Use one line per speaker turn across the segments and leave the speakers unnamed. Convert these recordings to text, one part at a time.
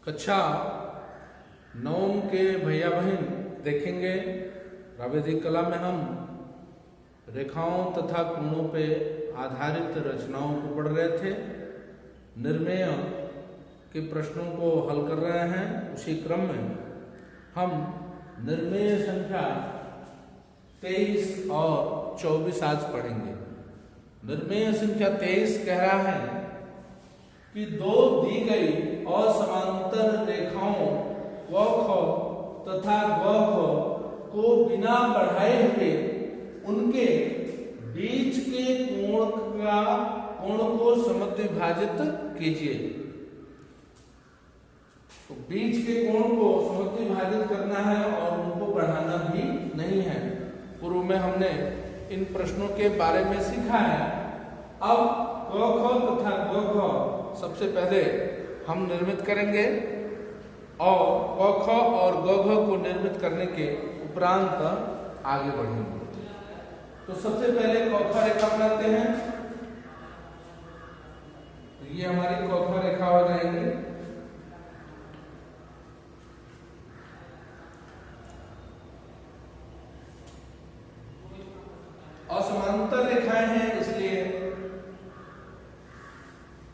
कक्षा नवम के भैया बहन देखेंगे प्रावैधिक कला में हम रेखाओं तथा कोणों पे आधारित रचनाओं को पढ़ रहे थे। निर्मेय के प्रश्नों को हल कर रहे हैं। उसी क्रम में हम निर्मेय संख्या 23 और 24 आज पढ़ेंगे। निर्मेय संख्या 23 कह रहा है कि दो दी गई असमांतर रेखाओं व ख तथा ग को बिना बढ़ाए हुए उनके बीच के कोण को समद्विभाजित कीजिए। तो बीच के कोण को समद्विभाजित करना है और उनको बढ़ाना भी नहीं है। पूर्व में हमने इन प्रश्नों के बारे में सीखा है। अब क ख तथा ग सबसे पहले हम निर्मित करेंगे और क ख और ग को निर्मित करने के उपरांत आगे बढ़ेंगे। तो सबसे पहले क ख रेखा बनाते हैं। तो ये हमारी क ख रेखा हो जाएगी। असमांतर रेखाएं हैं इसलिए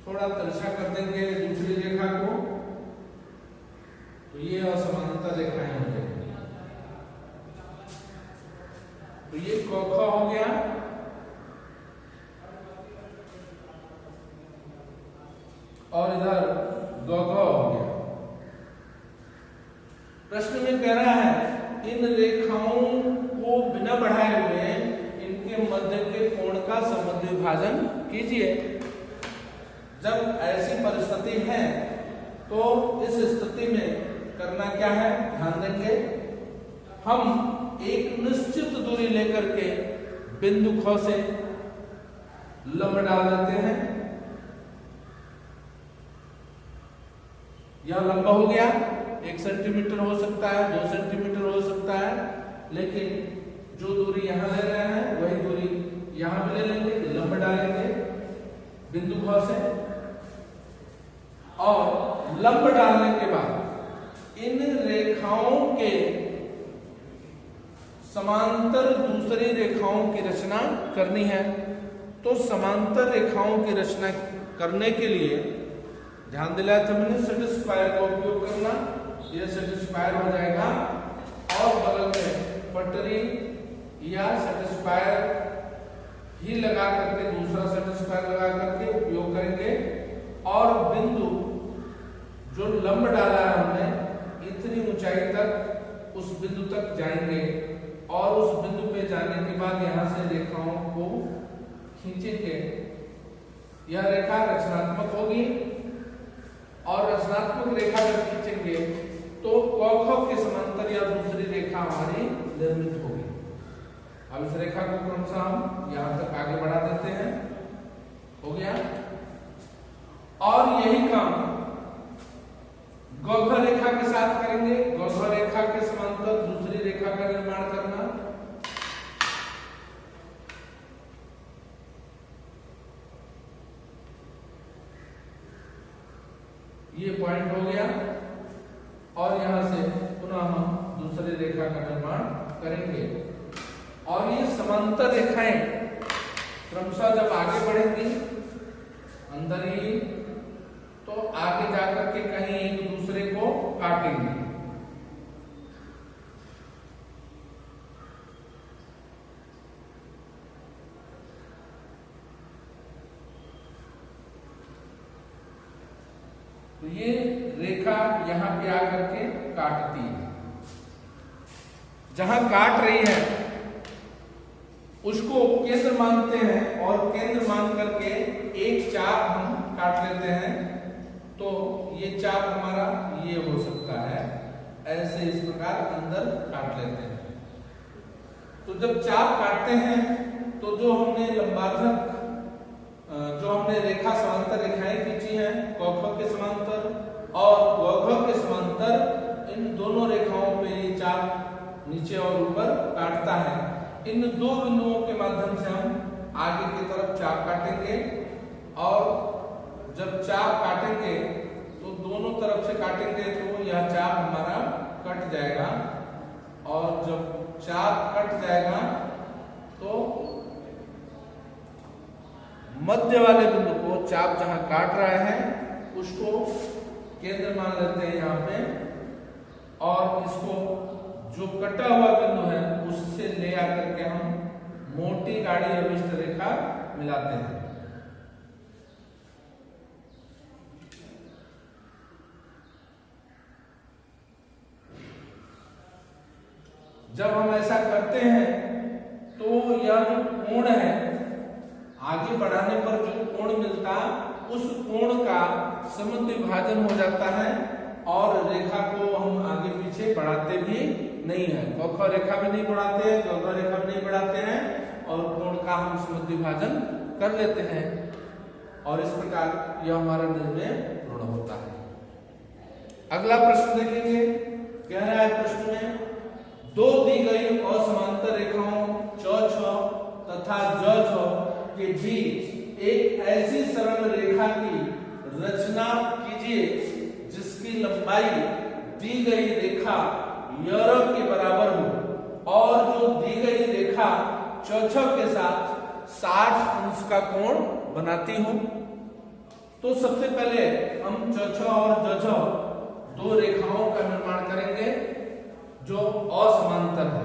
थोड़ा तिरछा कर देंगे दूसरी रेखा को। तो ये असमांतर रेखाएं हो जाएंगी। तो ये क ख हो गया। और इधर ग हो गया। प्रश्न में कह रहा है इन रेखाओं को बिना बढ़ाए हुए इनके मध्य के कोण का समद्विभाजन कीजिए। जब ऐसी परिस्थिति है तो इस स्थिति में करना क्या है, ध्यान देंगे। हम एक निश्चित दूरी लेकर के बिंदु ख से लंब डाल देते हैं। यह लंबा हो गया। 1 सेंटीमीटर हो सकता है, 2 सेंटीमीटर हो सकता है, लेकिन जो दूरी यहां ले रहे हैं वही दूरी यहां भी ले लेंगे। लंब डालेंगे बिंदु ख से और लंब डालने के बाद इन रेखाओं के समांतर दूसरी रेखाओं की रचना करनी है। तो समांतर रेखाओं की रचना करने के लिए ध्यान दिलाया था मैंने, सेट स्क्वायर का उपयोग करना। यह सेट स्क्वायर हो जाएगा और बगल में पटरी या सेट स्क्वायर ही लगा करके दूसरा सेट स्क्वायर लगा करके उपयोग करेंगे। और बिंदु जो लंब डाला है हमने इतनी ऊंचाई तक उस बिंदु तक जाएंगे और उस बिंदु पे जाने के बाद यहां से रेखाओं को खींचेंगे। यह रेखा रचनात्मक होगी और रचनात्मक रेखा जब खींचेंगे तो क ख के समांतर या दूसरी रेखा हमारी निर्मित होगी। अब इस रेखा को क्रमशः हम यहां तक आगे बढ़ा देते हैं। हो गया। और यही काम ग रेखा के साथ करेंगे। ग रेखा के समांतर दूसरी रेखा का निर्माण करना। ये पॉइंट हो गया और यहां से पुनः हम दूसरी रेखा का निर्माण करेंगे। और ये समांतर रेखाएं क्रमशः जब आगे बढ़ेंगी अंदर ही तो आगे जाकर के कहीं एक दूसरे को काटेंगे। तो ये रेखा यहां पे आकर के काटती है। जहां काट रही है उसको केंद्र मानते हैं और केंद्र मान करके एक चाप हम काट लेते हैं। तो ये चाप हमारा ये हो सकता है। ऐसे इस प्रकार अंदर काट लेते हैं। तो जब चाप काटते हैं तो जो हमने लंबार्धक जो हमने रेखा समांतर रेखाएं खींची हैं क ख के समांतर और ग घ के समांतर, इन दोनों रेखाओं पे ये चाप नीचे और ऊपर काटता है। इन दो बिंदुओं के माध्यम से हम आगे की तरफ चाप काटेंगे और जब चाप काटेंगे तो दोनों तरफ से काटेंगे तो यह चाप हमारा कट जाएगा, और जब चाप कट जाएगा तो मध्य वाले बिंदु को, चाप जहां काट रहा है उसको केंद्र मान लेते हैं यहाँ पे, और इसको जो कटा हुआ बिंदु है उससे ले आकर के हम मोटी गाढ़ी अभिष्ट रेखा मिलाते हैं। जब हम ऐसा करते हैं तो यह जो कोण है, आगे बढ़ाने पर जो कोण मिलता, उस कोण का समद्वि विभाजन हो जाता है, और रेखा को हम आगे पीछे बढ़ाते भी नहीं है। क रेखा भी नहीं बढ़ाते हैं, ग रेखा भी नहीं बढ़ाते हैं, और कोण का हम समद्वि विभाजन कर लेते हैं, और इस प्रकार यह हमारा निर्णय पूर्ण होता है। अगला प्रश्न देखेंगे। कह रहा है प्रश्न में, दो दी गई असमांतर रेखाओं च छ तथा ज छ के बीच एक ऐसी सरल रेखा की रचना कीजिए जिसकी लंबाई दी गई रेखा य के बराबर हो, और जो दी गई रेखा च छ के साथ 60 अंश का कोण बनाती हो। तो सबसे पहले हम च छ और ज छ दो रेखाओं का निर्माण करेंगे जो असमांतर है।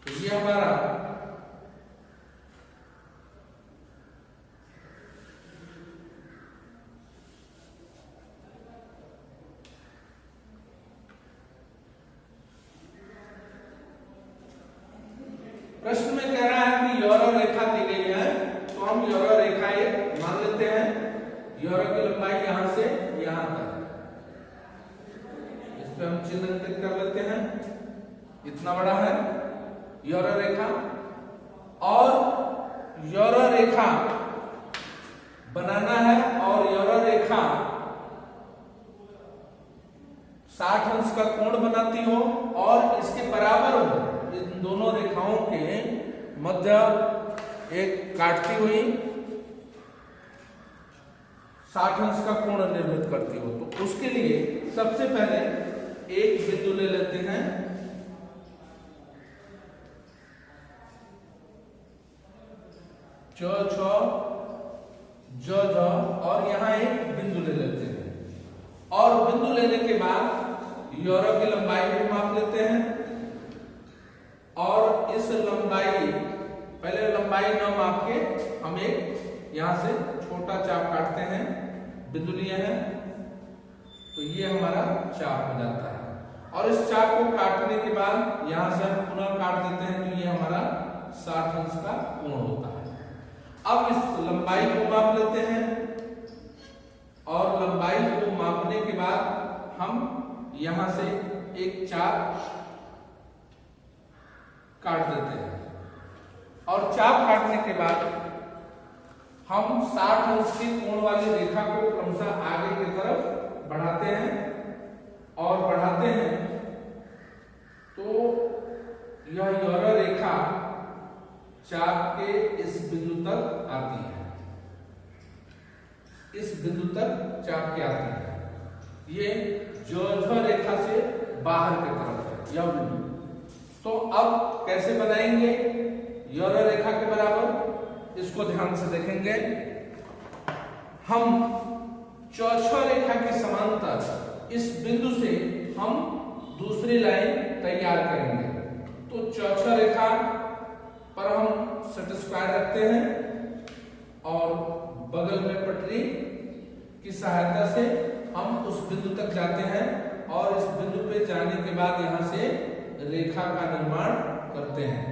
तो ये हमारा प्रश्न में कह रहा है कि यौरा रेखा दी गई है, तो हम यौरा रेखा एक मान लेते हैं। यौरा की लंबाई यहां से यहां तक, इस पे हम चिन्हांकित कर लेते हैं। इतना बड़ा है यौरा रेखा, और यौरा रेखा बनाना है, और यौरा रेखा 60 अंश का कोण बनाती हो और इसके बराबर हो। इन दोनों रेखाओं के मध्य एक काटती हुई 60 अंश का कोण निर्मित करती हो। तो उसके लिए सबसे पहले एक बिंदु ले लेते हैं, च छ ज झ, और यहां एक बिंदु ले लेते हैं, और बिंदु लेने के बाद यौरा की लंबाई भी माप लेते हैं, और इस लंबाई, पहले लंबाई न माप के हम एक यहां से छोटा चाप काटते हैं, बिंदु लिए हैं, तो ये हमारा चाप हो जाता है। और इस चाप को काटने के बाद यहां से हम पुनः काट देते हैं, तो ये हमारा 60 अंश का कोण होता है। अब इस लंबाई को माप लेते हैं, और लंबाई को मापने के बाद हम यहां से एक चाप काट देते हैं, और चाप काटने के बाद हम 60 अंश की कोण वाली रेखा को क्रमशः आगे की तरफ बढ़ाते हैं, और बढ़ाते हैं तो यह यौरा रेखा चाप के इस बिंदु तक आती है, इस बिंदु तक चाप के आती है। ये ज झ रेखा से बाहर की तरफ है यह बिंदु। तो अब कैसे बनाएंगे यौरा रेखा के बराबर, इसको ध्यान से देखेंगे। हम च छ रेखा के समांतर इस बिंदु से हम दूसरी लाइन तैयार करेंगे। तो च छ रेखा पर हम सेट स्क्वायर रखते हैं, और बगल में पटरी की सहायता से हम उस बिंदु तक जाते हैं, और इस बिंदु पे जाने के बाद यहां से रेखा का निर्माण करते हैं।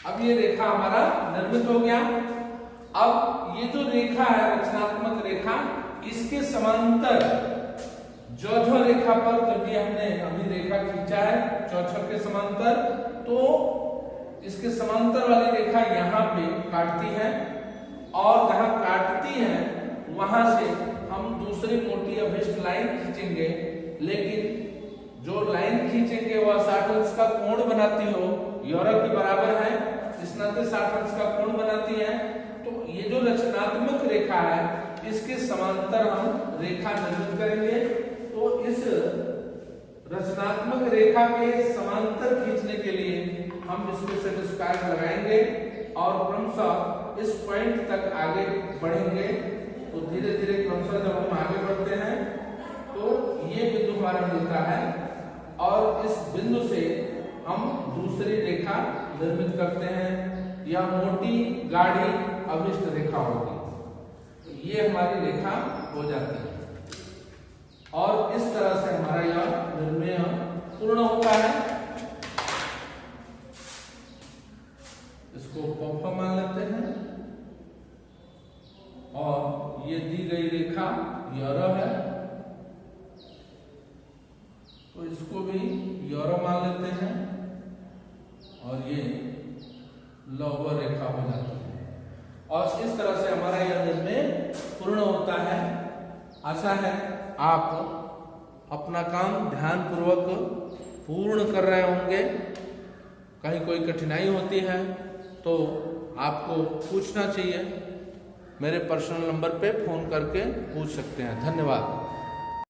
अब ये रेखा हमारा निर्मित हो गया। अब ये जो रेखा है रचनात्मक रेखा, इसके समांतर ज झ रेखा पर जब ये हमने अभी रेखा खींचा है च छ के समांतर, तो इसके समांतर वाली रेखा यहाँ पे काटती है, और जहां काटती है वहां से हम दूसरी मोटी अभिष्ट लाइन खींचेंगे, लेकिन जो लाइन खींचेंगे वह 60 अंश का कोण बनाती हो, यौरा के बराबर है, इस नाते 60 अंश का कोण बनाती है। तो ये जो रचनात्मक रेखा है इसके समांतर हम रेखा निर्मित करेंगे। तो इस रचनात्मक रेखा के समांतर खींचने के लिए हम इसमें सेट स्क्वायर लगाएंगे और क्रमशः इस पॉइंट तक आगे बढ़ेंगे। तो धीरे धीरे क्रमशः जब हम आगे बढ़ते हैं तो ये बिंदु हमारा मिलता है और इस बिंदु से हम दूसरी रेखा निर्मित करते हैं। यह मोटी गाढ़ी अभिष्ट रेखा होगी। तो ये हमारी रेखा हो जाती है और इस तरह से हमारा यह निर्णय पूर्ण होता है। इसको पॉपा मान लेते हैं और ये दी गई रेखा यह है, तो इसको भी यूरो मान लेते हैं और ये लौह रेखा हो जाती है और इस तरह से हमारा यह निर्णय पूर्ण होता है। आशा है आप अपना काम ध्यानपूर्वक पूर्ण कर रहे होंगे। कहीं कोई कठिनाई होती है तो आपको पूछना चाहिए। मेरे पर्सनल नंबर पे फोन करके पूछ सकते हैं। धन्यवाद।